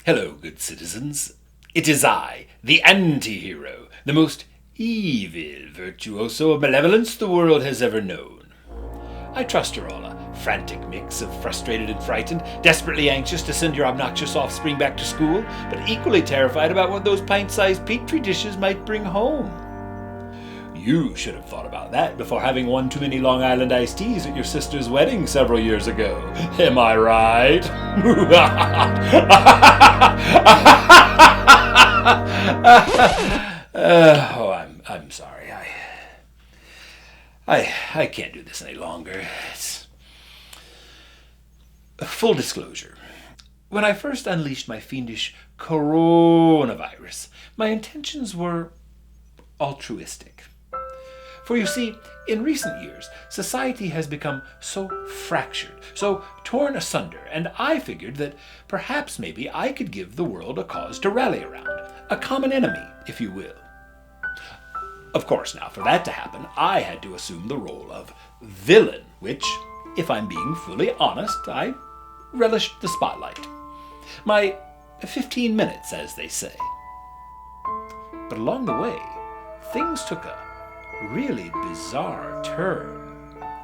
Hello, good citizens. It is I, the Antihero, the most evil virtuoso of malevolence the world has ever known. I trust you're all a frantic mix of frustrated and frightened, desperately anxious to send your obnoxious offspring back to school, but equally terrified about what those pint-sized petri dishes might bring home. You should have thought about that before having one too many Long Island iced teas at your sister's wedding several years ago. Am I right? I'm sorry. I can't do this any longer. It's... Full disclosure. When I first unleashed my fiendish coronavirus, my intentions were altruistic. For you see, in recent years, society has become so fractured, so torn asunder, and I figured that perhaps maybe I could give the world a cause to rally around, a common enemy, if you will. Of course, now, for that to happen, I had to assume the role of villain, which, if I'm being fully honest, I relished the spotlight. My 15 minutes, as they say. But along the way, things took a really bizarre turn.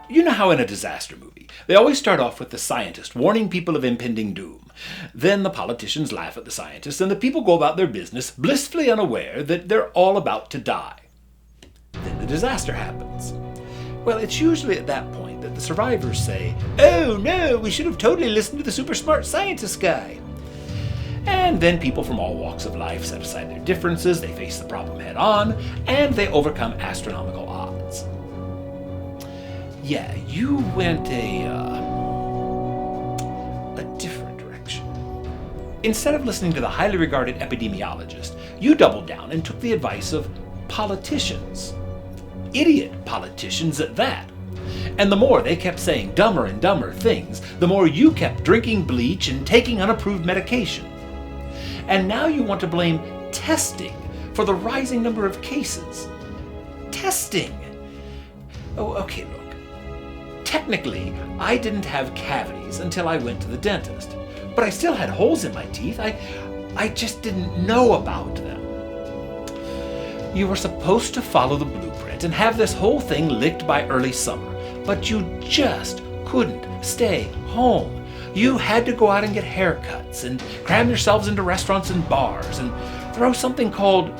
You know how in a disaster movie, they always start off with the scientist warning people of impending doom. Then the politicians laugh at the scientists, and the people go about their business blissfully unaware that they're all about to die. Then the disaster happens. Well, it's usually at that point that the survivors say, "Oh no, we should have totally listened to the super smart scientist guy." And then people from all walks of life set aside their differences, they face the problem head on, and they overcome astronomical odds. Yeah, you went a different direction. Instead of listening to the highly regarded epidemiologist, you doubled down and took the advice of politicians. Idiot politicians at that. And the more they kept saying dumber and dumber things, the more you kept drinking bleach and taking unapproved medication. And now you want to blame testing for the rising number of cases. Testing! Oh, okay, look. Technically, I didn't have cavities until I went to the dentist. But I still had holes in my teeth. I just didn't know about them. You were supposed to follow the blueprint and have this whole thing licked by early summer. But you just couldn't stay home. You had to go out and get haircuts and cram yourselves into restaurants and bars and throw something called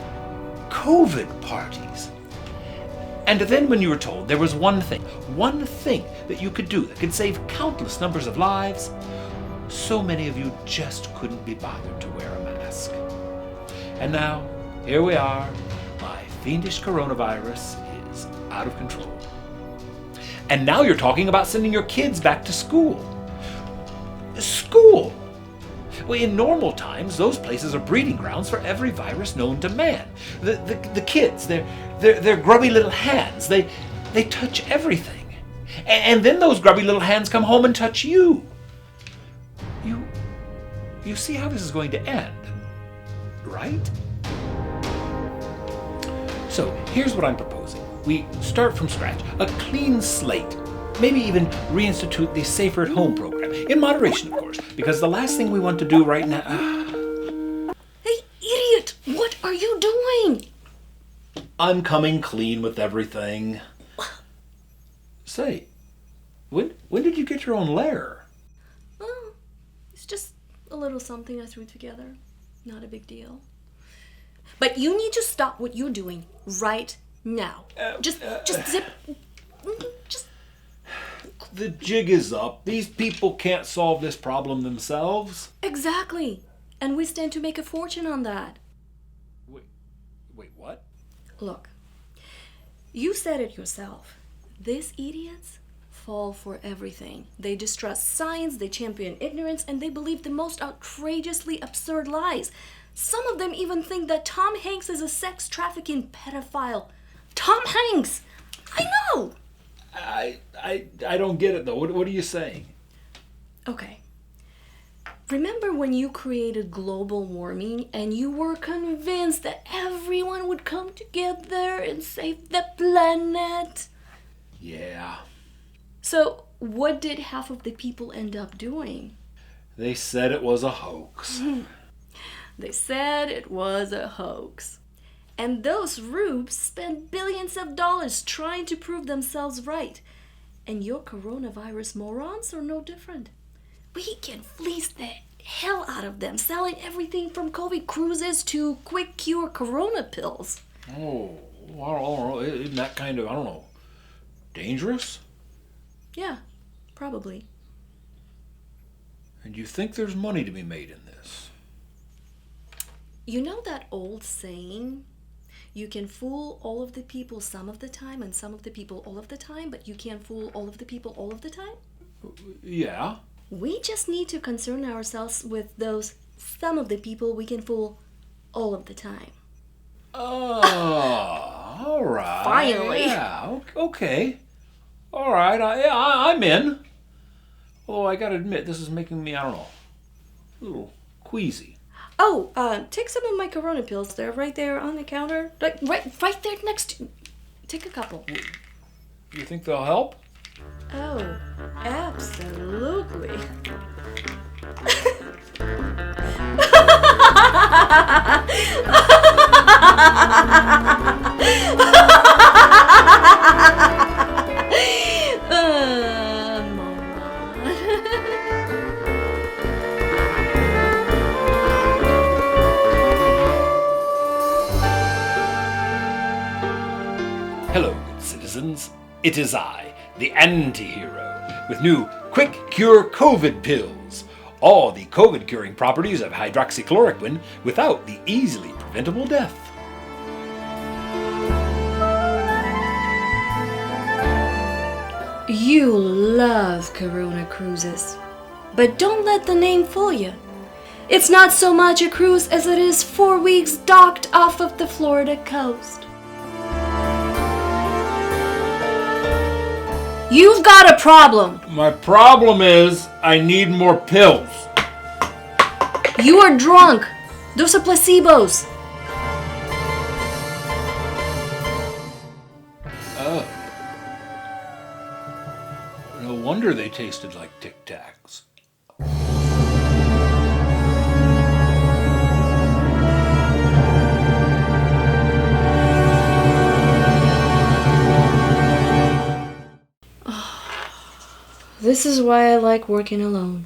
COVID parties. And then when you were told there was one thing that you could do that could save countless numbers of lives, so many of you just couldn't be bothered to wear a mask. And now, here we are. My fiendish coronavirus is out of control. And now you're talking about sending your kids back to school. School! Well, in normal times, those places are breeding grounds for every virus known to man. The kids, they're grubby little hands. They touch everything. And then those grubby little hands come home and touch you. You see how this is going to end, right? So, here's what I'm proposing. We start from scratch, a clean slate. Maybe even reinstitute the Safer at Home program. In moderation, of course, because the last thing we want to do right now... Hey, idiot! What are you doing? I'm coming clean with everything. Say, when did you get your own lair? Oh, it's just a little something I threw together. Not a big deal. But you need to stop what you're doing right now. Just zip... Just... The jig is up. These people can't solve this problem themselves. Exactly. And we stand to make a fortune on that. Wait, what? Look, you said it yourself. These idiots fall for everything. They distrust science, they champion ignorance, and they believe the most outrageously absurd lies. Some of them even think that Tom Hanks is a sex trafficking pedophile. Tom Hanks! I know! I don't get it, though. What are you saying? Okay. Remember when you created global warming and you were convinced that everyone would come together and save the planet? Yeah. So, what did half of the people end up doing? They said it was a hoax. They said it was a hoax. And those rubes spend billions of dollars trying to prove themselves right. And your coronavirus morons are no different. We can fleece the hell out of them, selling everything from COVID cruises to quick cure corona pills. Oh, I don't know. Isn't that kind of, I don't know, dangerous? Yeah, probably. And you think there's money to be made in this? You know that old saying? You can fool all of the people some of the time and some of the people all of the time, but you can't fool all of the people all of the time? Yeah. We just need to concern ourselves with those some of the people we can fool all of the time. Oh, all right. Finally. Yeah, okay. All right, I'm in. Although I gotta admit, this is making me, I don't know, a little queasy. Oh, take some of my corona pills. They're right there on the counter. Like, right there next to... Take a couple. You think they'll help? Oh, absolutely. Hello, good citizens. It is I, the Antihero, with new quick cure COVID pills. All the COVID curing properties of hydroxychloroquine without the easily preventable death. You love Corona cruises. But don't let the name fool you. It's not so much a cruise as it is 4 weeks docked off of the Florida coast. You've got a problem. My problem is I need more pills. You are drunk. Those are placebos. Oh. No wonder they tasted like Tic Tacs. This is why I like working alone.